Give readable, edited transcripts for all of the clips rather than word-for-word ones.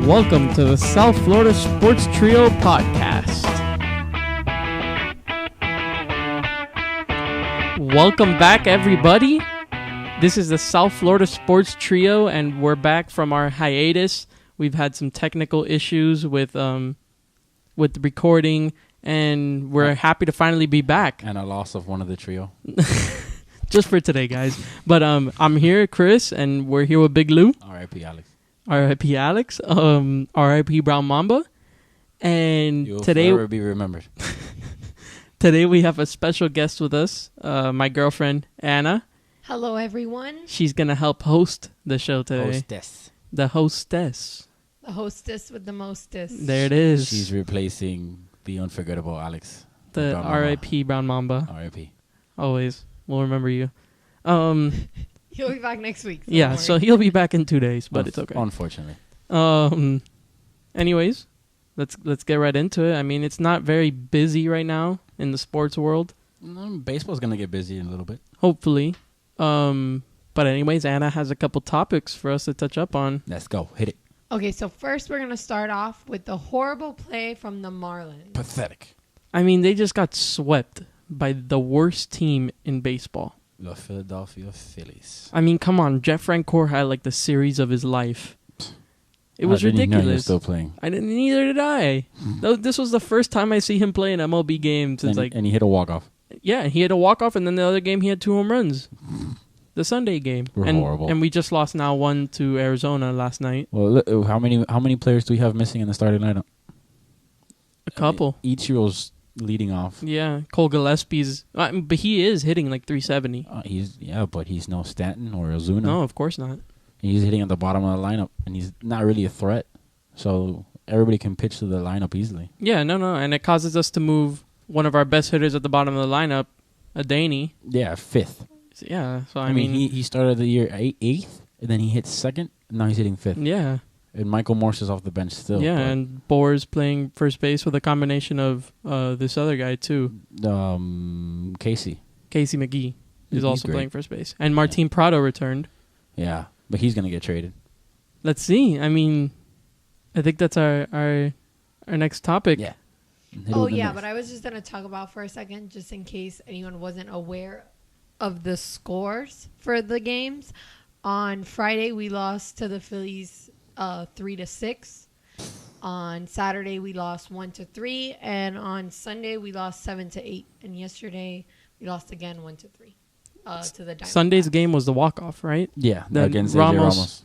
Welcome to the South Florida Sports Trio podcast. Welcome back, everybody. This is the South Florida Sports Trio, and we're back from our hiatus. We've had some technical issues with recording, and we're happy to finally be back. And a loss of one of the trio. Just for today, guys. But I'm here, Chris, and we're here with Big Lou. R.I.P. Alex. R.I.P. Alex. R.I.P. Brown Mamba. And You'll today, forever be remembered. today we have a special guest with us, my girlfriend, Anna. Hello, everyone. She's going to help host the show today. Hostess. The hostess. The hostess with the mostest. There it is. She's replacing the unforgettable Alex. The R.I.P. Brown Mamba. R.I.P. Always. We'll remember you. He'll be back next week. So Yeah, so he'll be back in 2 days, but it's okay. Unfortunately. Anyways, let's get right into it. I mean, it's not very busy right now in the sports world. Baseball's going to get busy in a little bit. Hopefully. But anyways, Anna has a couple topics for us to touch up on. Let's go. Hit it. Okay, so first we're going to start off with the horrible play from the Marlins. Pathetic. I mean, they just got swept by the worst team in baseball. The Philadelphia Phillies. I mean, come on. Jeff Francoeur had like the series of his life. It was I didn't ridiculous. know he was still playing. Neither did I. This was the first time I see him play an MLB game since And he hit a walk-off. Yeah, he had a walk-off, and then the other game he had 2 home runs. The Sunday game. We're horrible. And we just lost now 1 to Arizona last night. Well, look, how many players do we have missing in the starting lineup? A couple. Ichiro's leading off. Yeah, Cole Gillespie's... but he is hitting like 370. But he's no Stanton or Ozuna. No, of course not. He's hitting at the bottom of the lineup, and he's not really a threat. So everybody can pitch to the lineup easily. Yeah, no. And it causes us to move one of our best hitters at the bottom of the lineup, Adaney. Yeah, 5th. Yeah, so I mean he started the year 8th, and then he hit 2nd, and now he's hitting 5th. Yeah. And Michael Morse is off the bench still. Yeah, and Boer's playing first base with a combination of this other guy, too. Casey McGee is He's also great. playing first base. And Martin Prado returned. Yeah, but he's going to get traded. Let's see. I mean, I think that's our next topic. Yeah. Oh, yeah, but I was just going to talk about for a second, just in case anyone wasn't aware of the scores for the games. On Friday, we lost to the Phillies 3-6. On Saturday, we lost 1-3. And on Sunday, we lost 7-8. And yesterday, we lost again 1-3 to the Diamondbacks. Sunday's game was the walk-off, right? Yeah, Then against AJ Ramos.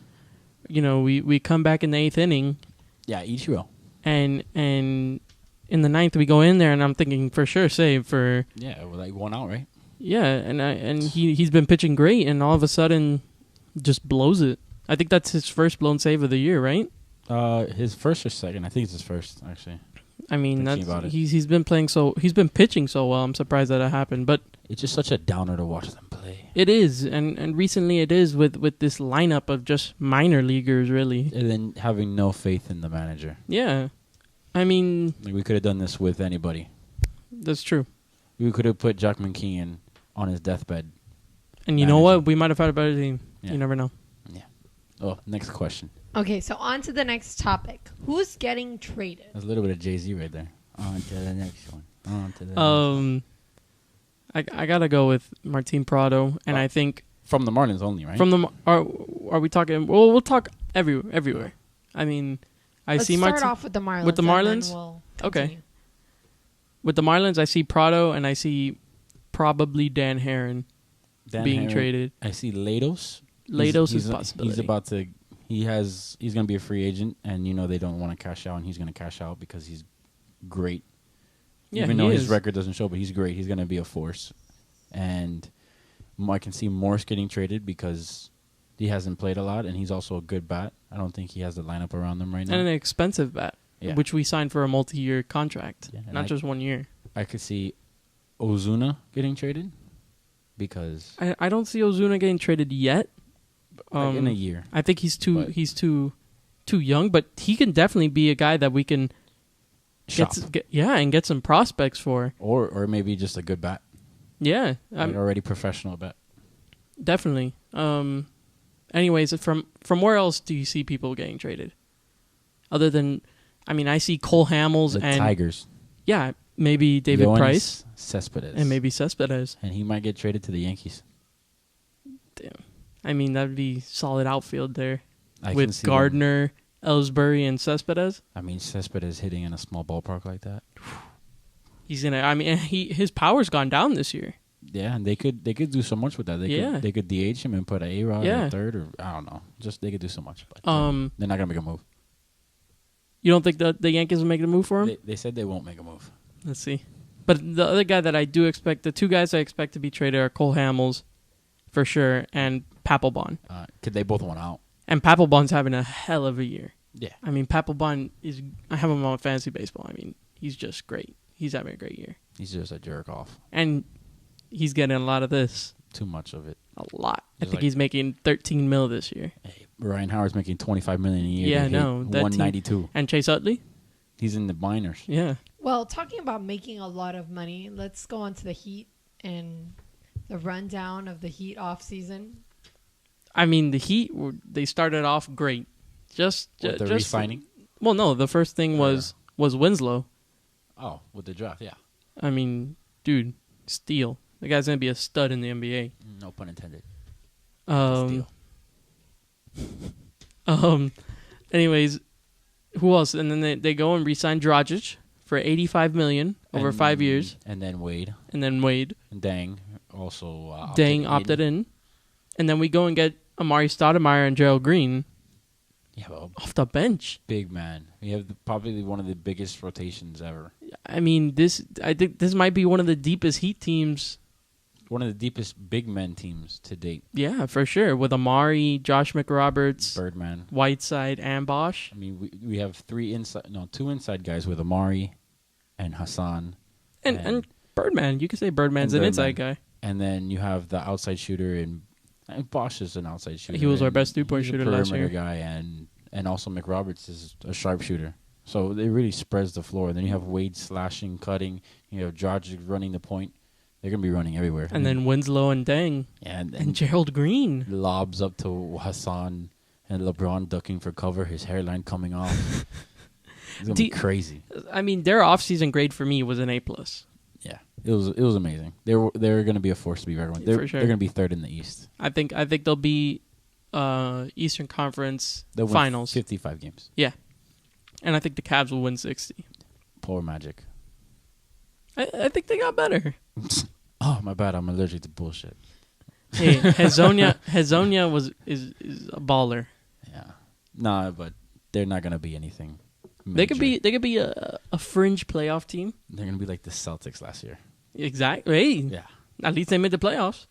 Ramos. We come back in the 8th inning. Yeah, Ichiro. And in the 9th, we go in there, and I'm thinking for sure save for... Yeah, like 1 out, right? Yeah, and he's been pitching great, and all of a sudden just blows it. I think that's his first blown save of the year, right? His first or second? I think it's his first, actually. I mean, he's been pitching so well. I'm surprised that happened, but it's just such a downer to watch them play. It is, and recently it is with this lineup of just minor leaguers, really. And then having no faith in the manager. Yeah, I mean, like we could have done this with anybody. That's true. We could have put Jack McKeon on his deathbed. And you know what? We might have had a better team. Yeah. You never know. Yeah. Oh, next question. Okay, so on to the next topic. Who's getting traded? That's a little bit of Jay-Z right there. On to the next one. On to the next one. I gotta go with Martin Prado, and I think from the Marlins only, right? From the are we talking? Well, we'll talk everywhere. I mean, Let's start off with the Marlins. With the Marlins, we'll okay. With the Marlins, I see Prado, and I see probably Dan Herron being traded. I see Latos. Latos is a possibility. He's going to be a free agent, and they don't want to cash out, and he's going to cash out because he's great. Yeah, even though his record doesn't show, but he's great. He's going to be a force. And I can see Morse getting traded because he hasn't played a lot, and he's also a good bat. I don't think he has the lineup around him right now. And an expensive bat, which we signed for a multi-year contract, not just 1 year. I could see Ozuna getting traded because I don't see Ozuna getting traded yet. In a year, I think he's too young, but he can definitely be a guy that we can get some prospects for, or maybe just a good bat. Yeah, already professional bat. Definitely. Anyways, from where else do you see people getting traded? Other than, I mean, I see Cole Hamels The and Tigers. yeah, maybe David Yoenis Price Cespedes. and maybe Cespedes. And he might get traded to the Yankees. Damn. I mean, that'd be solid outfield there I can with see Gardner, Ellsbury, and Cespedes. I mean, Cespedes hitting in a small ballpark like that. He's gonna. I mean, his power's gone down this year. Yeah, and they could do so much with that. They could DH him and put an A-Rod at third, or I don't know. Just they could do so much. But they're not gonna make a move. You don't think the Yankees will make a move for him? They said they won't make a move. Let's see. But the other guy that I do expect, the two guys I expect to be traded are Cole Hamels, for sure, and Papelbon. Could they both want out? And Papelbon's having a hell of a year. Yeah. I mean, Papelbon is. I have him on fantasy baseball. I mean, he's just great. He's having a great year. He's just a jerk off. And he's getting a lot of this. Too much of it. A lot. I Just think he's making $13 million this year. Hey, Ryan Howard's making $25 million a year. Yeah, no. That 192. And Chase Utley? He's in the minors. Yeah. Well, talking about making a lot of money, let's go on to the Heat and the rundown of the Heat offseason. I mean, the Heat, they started off great. With the re-signing? Well, no. The first thing was Winslow. Oh, with the draft, yeah. I mean, dude, steal. The guy's going to be a stud in the NBA. No pun intended. Steal. Anyways, who else? And then they go and re-sign Dragic for $85 million over 5 years. And then Wade. And Dang also opted in. And then we go and get Amari Stoudemire and Gerald Green. Yeah, well, off the bench. Big man. We have probably one of the biggest rotations ever. I mean, I think this might be one of the deepest Heat teams. One of the deepest big men teams to date. Yeah, for sure. With Amari, Josh McRoberts, Birdman, Whiteside, and Bosch. I mean, we have two inside guys with Amari and Hassan. And Birdman. You could say Birdman's an inside guy. And then you have the outside shooter, and Bosch is an outside shooter. He was our best three-point shooter last year. Guy, and also McRoberts is a sharpshooter. So it really spreads the floor. Then you have Wade slashing, cutting. You have Dragic running the point. They're going to be running everywhere. And then Winslow and Dang. Yeah, and Gerald Green. Lobs up to Hassan and LeBron ducking for cover, his hairline coming off. It's going to be crazy. I mean, their offseason grade for me was an A+. Yeah, it was amazing. They're going to be a force to beat everyone. For sure. They're going to be third in the East. I think they'll be Eastern Conference they'll Finals. 55 games. Yeah. And I think the Cavs will win 60. Poor Magic. I think they got better. Oh, my bad. I'm allergic to bullshit. Hey, Hezonja is a baller. Yeah. Nah, but they're not going to be anything major. They could be a fringe playoff team. They're going to be like the Celtics last year. Exactly. Hey, yeah. At least they made the playoffs.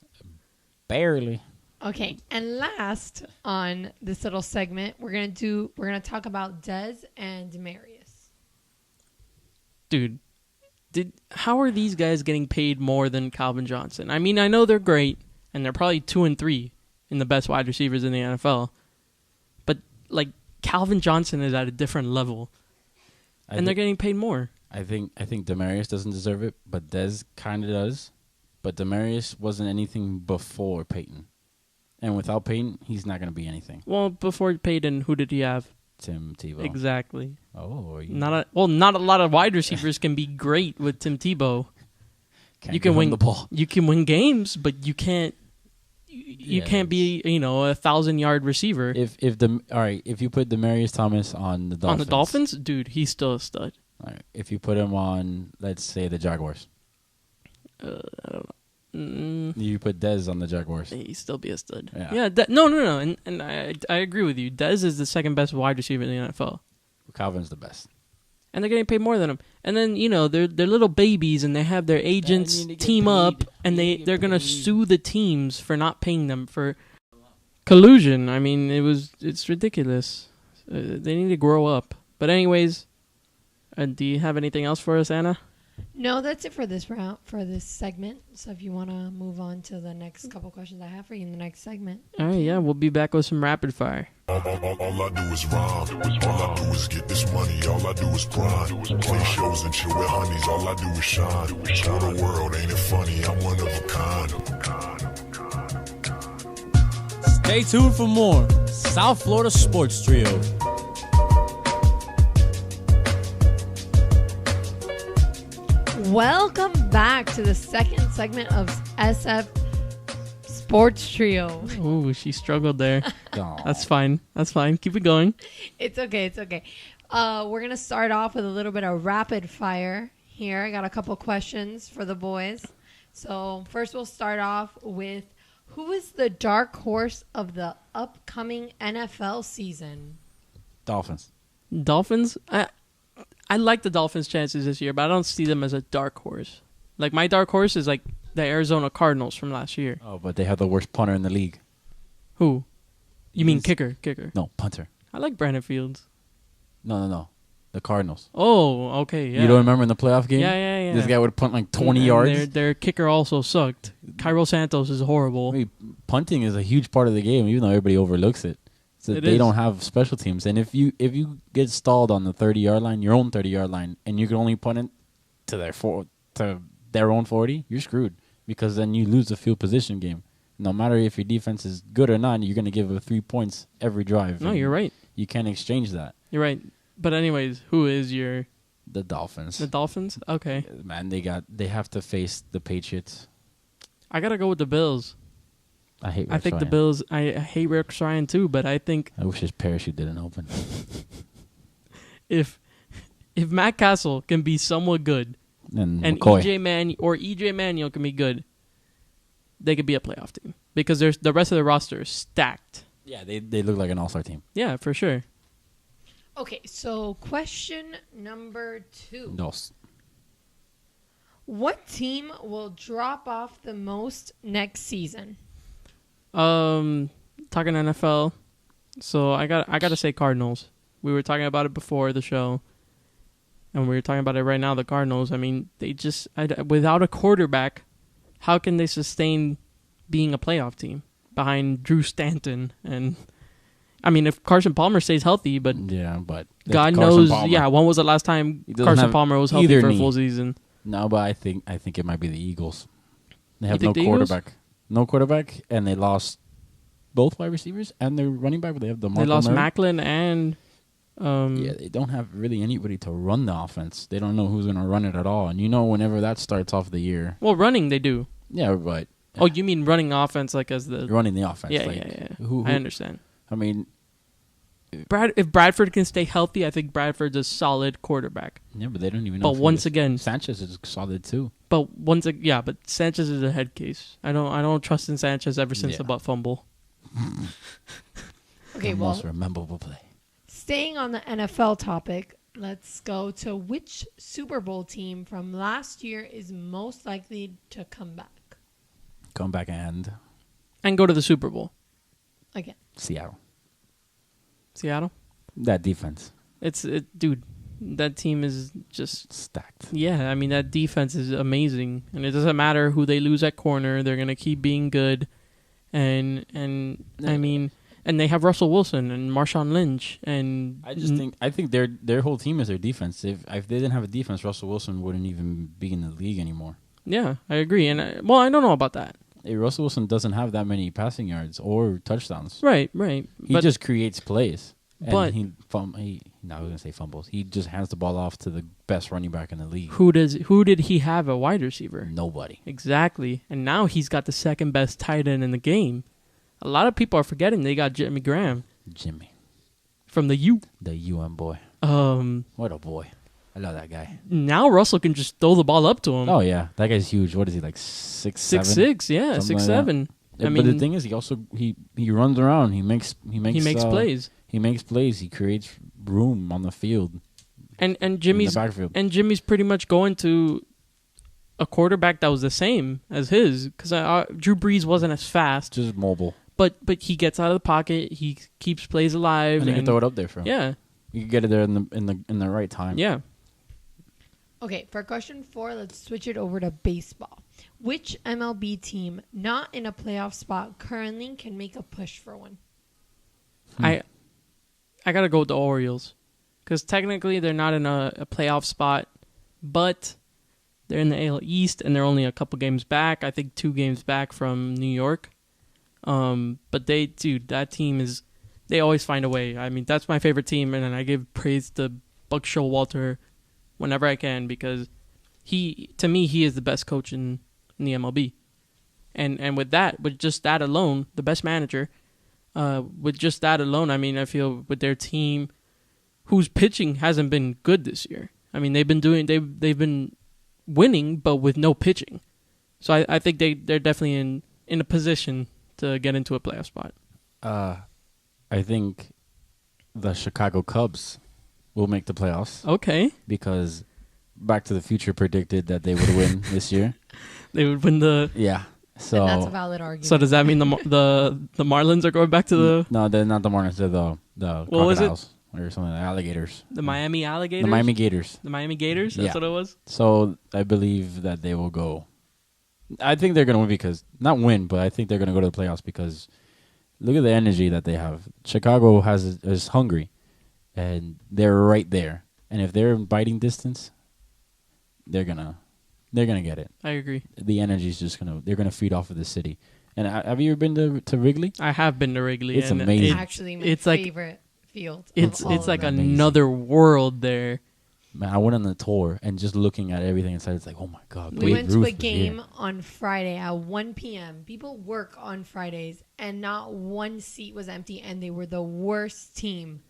Barely. Okay, and last on this little segment, we're gonna talk about Dez and Demaryius. Dude, how are these guys getting paid more than Calvin Johnson? I mean, I know they're great, and they're probably 2 and 3 in the best wide receivers in the NFL. But like Calvin Johnson is at a different level, and they're getting paid more. I think Demaryius doesn't deserve it, but Dez kind of does. But Demaryius wasn't anything before Peyton. And without Peyton, he's not going to be anything. Well, before Peyton, who did he have? Tim Tebow. Exactly. Oh, not a lot of wide receivers can be great with Tim Tebow. You can win the ball. You can win games, but you can't. You can't be 1,000-yard receiver. If you put Demaryius Thomas on the Dolphins, dude, he's still a stud. All right. If you put him on, let's say, the Jaguars, I don't know. You put Dez on the Jaguars. He'd still be a stud. Yeah. No. And I agree with you. Dez is the second best wide receiver in the NFL. Calvin's the best. And they're getting paid more than him. And then, they're little babies and they have their agents team up and they're going to sue the teams for not paying them for collusion. I mean, it's ridiculous. They need to grow up. But anyways, do you have anything else for us, Anna? No, that's it for this round, for this segment. So if you want to move on to the next couple questions I have for you in the next segment. All right, yeah, we'll be back with some rapid fire. All I do is rhyme. All I do is get this money. All I do is grind. Play shows and chill with honeys. All I do is shine. Show the world, ain't it funny? I'm one of a kind. Stay tuned for more South Florida Sports Trio. Welcome back to the second segment of SF Sports Trio. Ooh, she struggled there. Aw. That's fine. Keep it going. It's okay. We're going to start off with a little bit of rapid fire here. I got a couple questions for the boys. So first we'll start off with, who is the dark horse of the upcoming NFL season? Dolphins. Dolphins? I like the Dolphins' chances this year, but I don't see them as a dark horse. Like, my dark horse is like the Arizona Cardinals from last year. Oh, but they have the worst punter in the league. Who? You mean kicker? No, punter. I like Brandon Fields. No. The Cardinals. Oh, okay, yeah. You don't remember in the playoff game? Yeah. This guy would punt like 20 yards. Their kicker also sucked. Cairo Santos is horrible. I mean, punting is a huge part of the game, even though everybody overlooks it. So they don't have special teams. And if you get stalled on the 30-yard line, your own 30-yard line, and you can only punt it to their own 40, you're screwed. Because then you lose the field position game. No matter if your defense is good or not, you're going to give up 3 points every drive. No, you're right. You can't exchange that. You're right. But anyways, who is The Dolphins. the Dolphins? Okay. Man, they have to face the Patriots. I got to go with the Bills. I hate Rex I think Ryan. the Bills, I hate Rex Ryan too, but I think I wish his parachute didn't open. if Matt Castle can be somewhat good And EJ McCoy. Manuel can be good, they could be a playoff team because there's the rest of the roster is stacked. Yeah, they look like an all-star team. Yeah, for sure. Okay, so question number 2. Dos. What team will drop off the most next season? Talking NFL, so I got to say Cardinals. We were talking about it before the show, and we were talking about it right now. The Cardinals. I mean, they just without a quarterback, how can they sustain being a playoff team behind Drew Stanton? And I mean, if Carson Palmer stays healthy, but Yeah, but God Carson knows, Palmer. yeah, when was the last time He doesn't Carson have Palmer was healthy either for a knee. full season? No, but I think it might be the Eagles. They have You no think the Eagles? quarterback. No quarterback, and they lost both wide receivers and their running back. But they have the They lost Macklin and Yeah, they don't have really anybody to run the offense. They don't know who's going to run it at all. And whenever that starts off the year. well, running they do. Yeah, but. Oh, you mean running offense like as the running the offense. Yeah, like, yeah. Who, I understand. I mean. If Bradford can stay healthy, I think Bradford's a solid quarterback. Yeah, but they don't even know. But once again, Sanchez is solid too. but Sanchez is a head case. I don't trust in Sanchez ever since the butt fumble. Okay, the well, most memorable play. staying on the NFL topic, let's go to which Super Bowl team from last year is most likely to come back? Come back and And go to the Super Bowl. Again. Seattle. Seattle? That defense. Dude, that team is just stacked. Yeah, I mean, that defense is amazing. And it doesn't matter who they lose at corner. They're going to keep being good. And I mean, and they have Russell Wilson and Marshawn Lynch. And I think their whole team is their defense. If they didn't have a defense, Russell Wilson wouldn't even be in the league anymore. Yeah, I agree. And I don't know about that. Hey, Russell Wilson doesn't have that many passing yards or touchdowns. Right. He just creates plays. But I was gonna say fumbles. He just hands the ball off to the best running back in the league. who did he have a wide receiver? Nobody. Exactly. And now he's got the second best tight end in the game. A lot of people are forgetting they got Jimmy Graham from the U. The UM boy. What a boy. I love that guy. Now Russell can just throw the ball up to him. Oh yeah, that guy's huge. What is he, like 6'7"? 6'6", yeah, 6'7". But the thing is, he runs around. He makes plays. He makes plays. He creates room on the field. And in Jimmy's the backfield. And Jimmy's pretty much going to a quarterback that was the same as his, because Drew Brees wasn't as fast, just mobile. But he gets out of the pocket. He keeps plays alive, and he can throw it up there for him. Yeah, you can get it there in the right time. Yeah. Okay, for question 4, let's switch it over to baseball. Which MLB team not in a playoff spot currently can make a push for one? I got to go with the Orioles, because technically they're not in a playoff spot, but they're in the AL East, and they're only a couple games back. I think 2 games back from New York. But that team is, they always find a way. I mean, that's my favorite team, and I give praise to Buck Showalter whenever I can, because to me, he is the best coach in the MLB. And with just that alone, the best manager, with just that alone, I mean, I feel with their team, whose pitching hasn't been good this year. I mean, they've been winning, but with no pitching. So I think they're definitely in a position to get into a playoff spot. I think the Chicago Cubs will make the playoffs. Okay. Because Back to the Future predicted that they would win this year. They would win the... Yeah. So and that's a valid argument. So does that mean the Marlins are going back to the... No, they're not the Marlins. They're the Crocodiles. Or something, the alligators. The Miami Alligators? The Miami Gators. The Miami Gators? That's what it was? So I believe that they will go. I think they're going to win because... Not win, but I think they're going to go to the playoffs because... Look at the energy that they have. Chicago is hungry, and they're right there. And if they're in biting distance, they're gonna get it. I agree. The energy is just they're gonna feed off of the city. And have you ever been to Wrigley? I have been to Wrigley. It's amazing. It's actually my favorite field. It's like another world there. Man, I went on the tour and just looking at everything inside, it's like, oh my God. We went to a game on Friday at 1 p.m. People work on Fridays, and not one seat was empty, and they were the worst team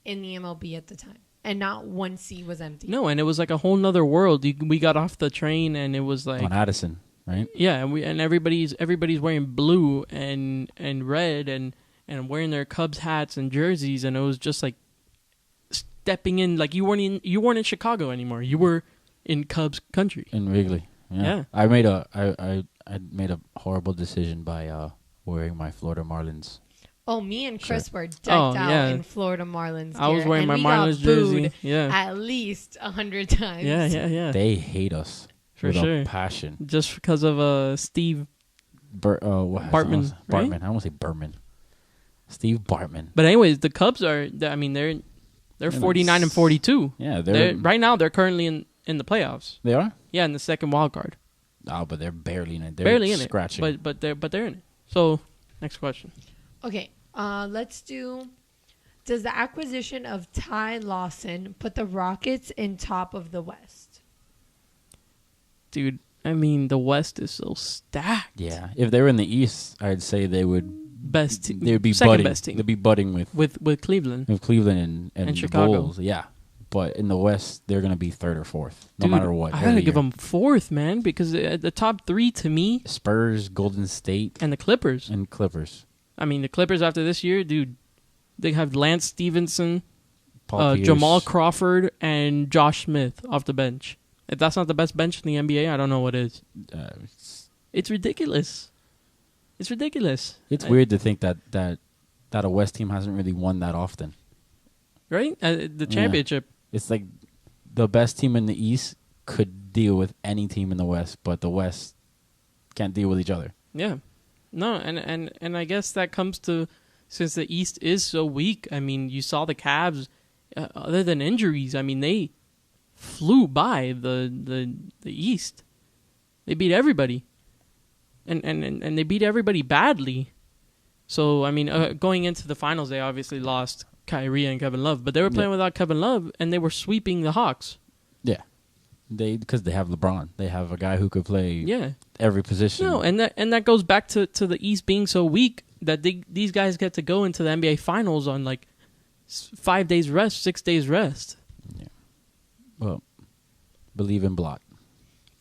in the MLB at the time. And not one seat was empty. No, and it was like a whole nother world. We got off the train, and it was like... On Addison, right? Yeah, and everybody's wearing blue and red and wearing their Cubs hats and jerseys, and it was just like... stepping in, like you weren't in Chicago anymore. You were in Cubs country. In Wrigley. Yeah. I made a horrible decision by wearing my Florida Marlins. Oh, me and Chris were decked out in Florida Marlins gear. I was wearing my Marlins jersey. Yeah. At least 100 times. Yeah. They hate us for with sure. A passion. Just because of Steve Bartman. Bartman. I don't want to say Berman. Steve Bartman. But anyways, the Cubs are. I mean, they're 49 and 42. Yeah, right now they're currently in the playoffs. They are? Yeah, in the second wild card. Oh, but they're barely in it. They're barely in scratching. it. But they're in it. So, next question. Okay, let's do... Does the acquisition of Ty Lawson put the Rockets in top of the West? Dude, I mean, the West is so stacked. Yeah, if they were in the East, I'd say they would... They would be second budding. best team. They'd be budding with Cleveland. With Cleveland and Chicago. Bulls, yeah. But in the West, they're going to be third or fourth, no matter what. I gotta give them fourth, man, because the top three to me: Spurs, Golden State, and the Clippers. I mean, the Clippers after this year, dude, they have Lance Stevenson, Paul Pierce, Jamal Crawford, and Josh Smith off the bench. If that's not the best bench in the NBA, I don't know what is. It's ridiculous. It's ridiculous. It's weird to think that a West team hasn't really won that often. Right? The championship. Yeah. It's like the best team in the East could deal with any team in the West, but the West can't deal with each other. Yeah. No, and I guess that comes to, since the East is so weak, I mean, you saw the Cavs, other than injuries, I mean, they flew by the East. They beat everybody. And they beat everybody badly. So, I mean, going into the finals, they obviously lost Kyrie and Kevin Love. But they were playing without Kevin Love, and they were sweeping the Hawks. Yeah. Because they have LeBron. They have a guy who could play every position. No, and that goes back to the East being so weak that these guys get to go into the NBA Finals on, like, 5 days rest, 6 days rest. Yeah. Well, believe in Blot.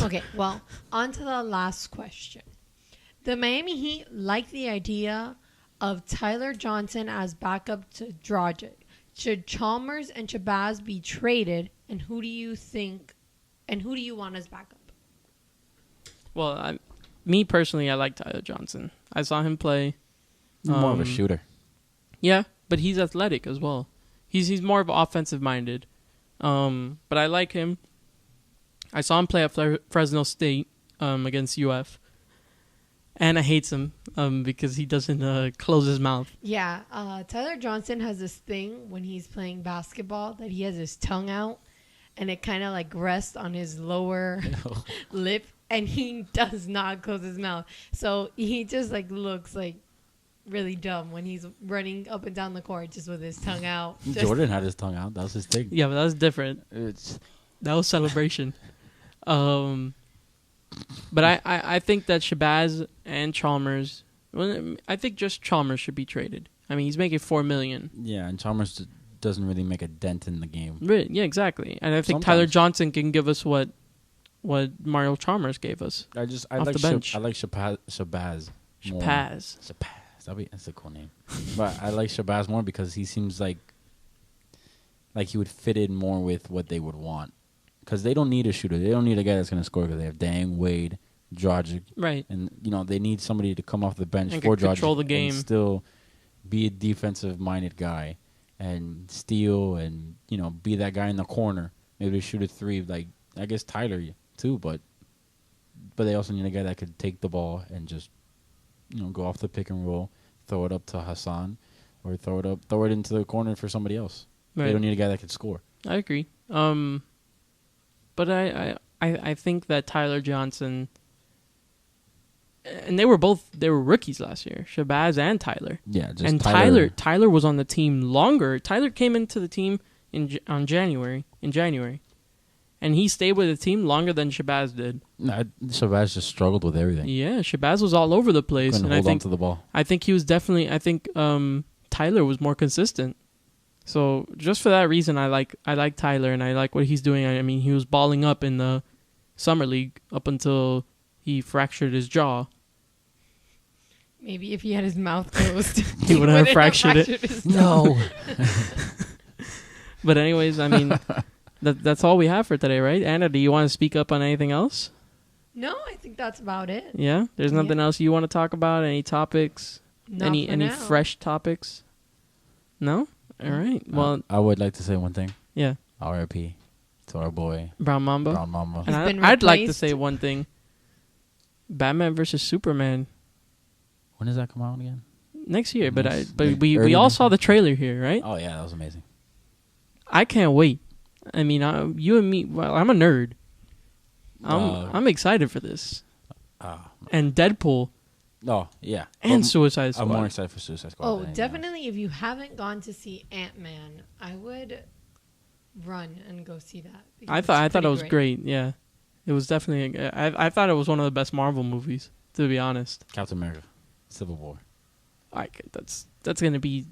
Okay, well, on to the last question. The Miami Heat like the idea of Tyler Johnson as backup to Dragic. Should Chalmers and Shabazz be traded, and who do you want as backup? Well, me personally, I like Tyler Johnson. I saw him play. More of a shooter. Yeah, but he's athletic as well. He's more of offensive minded. But I like him. I saw him play at Fresno State against UF. And I hate him because he doesn't close his mouth. Yeah, Tyler Johnson has this thing when he's playing basketball that he has his tongue out, and it kind of like rests on his lower lip, and he does not close his mouth. So he just like looks like really dumb when he's running up and down the court just with his tongue out. Jordan had his tongue out. That was his thing. Yeah, but that was different. That was celebration. But I think that Shabazz and Chalmers. Well, I think just Chalmers should be traded. I mean, he's making $4 million. Yeah, and Chalmers doesn't really make a dent in the game. Right, yeah, exactly. And I think Tyler Johnson can give us what Mario Chalmers gave us. I off like the bench. I like Shabazz. Shabazz. That's a cool name. But I like Shabazz more because he seems like he would fit in more with what they would want. Because they don't need a shooter. They don't need a guy that's going to score because they have Dang, Wade, Dragic. Right. And, they need somebody to come off the bench and for Dragic. Control the game. And still be a defensive-minded guy and steal and, be that guy in the corner. Maybe shoot a three. Like, I guess Tyler, too. But they also need a guy that could take the ball and just, go off the pick and roll, throw it up to Hassan, or throw it into the corner for somebody else. Right. They don't need a guy that could score. I agree. But I think that Tyler Johnson, and they were rookies last year, Shabazz and Tyler. Yeah, just and Tyler was on the team longer. Tyler came into the team in January, and he stayed with the team longer than Shabazz did. No, Shabazz just struggled with everything. Yeah, Shabazz was all over the place. Couldn't hold on to the ball. I think he was definitely. I think Tyler was more consistent. So just for that reason, I like Tyler and I like what he's doing. I mean, he was balling up in the summer league up until he fractured his jaw. Maybe if he had his mouth closed, he wouldn't have fractured it. No. But anyways, I mean, that's all we have for today, right? Anna, do you want to speak up on anything else? No, I think that's about it. Yeah, there's nothing else you want to talk about. Any topics? Any fresh topics? No. All right. Well, I would like to say one thing. Yeah. R.I.P. to our boy Brown Mamba. And I'd like to say one thing. Batman versus Superman. When does that come out again? Next year, but we all saw the trailer here, right? Oh yeah, that was amazing. I can't wait. I mean, you and me. Well, I'm a nerd. I'm excited for this. And Deadpool. Oh, yeah. And Suicide Squad. I'm more excited for Suicide Squad. Oh, definitely. If you haven't gone to see Ant-Man, I would run and go see that. I thought it was great. Yeah. It was definitely... I thought it was one of the best Marvel movies, to be honest. Captain America. Civil War. That's going to be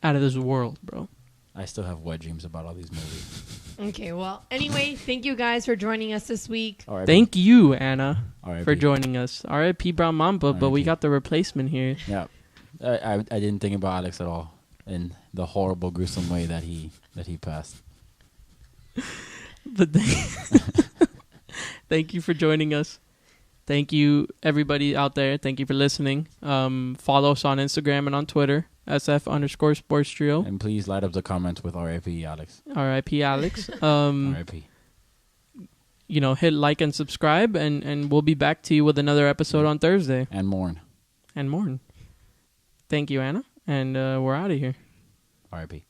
out of this world, bro. I still have wet dreams about all these movies. Okay, well, anyway, thank you guys for joining us this week. Thank you, Anna, for joining us. R.I.P. Brown Mamba, but we got the replacement here. Yeah. I didn't think about Alex at all in the horrible, gruesome way that he passed. But thank you for joining us. Thank you, everybody out there. Thank you for listening. Follow us on Instagram and on Twitter. SF_Sports Trio. And please light up the comments with R.I.P. Alex. R.I.P. Alex. R.I.P. Hit like and subscribe, and we'll be back to you with another episode on Thursday. And mourn. Thank you, Anna. And we're out of here. R.I.P.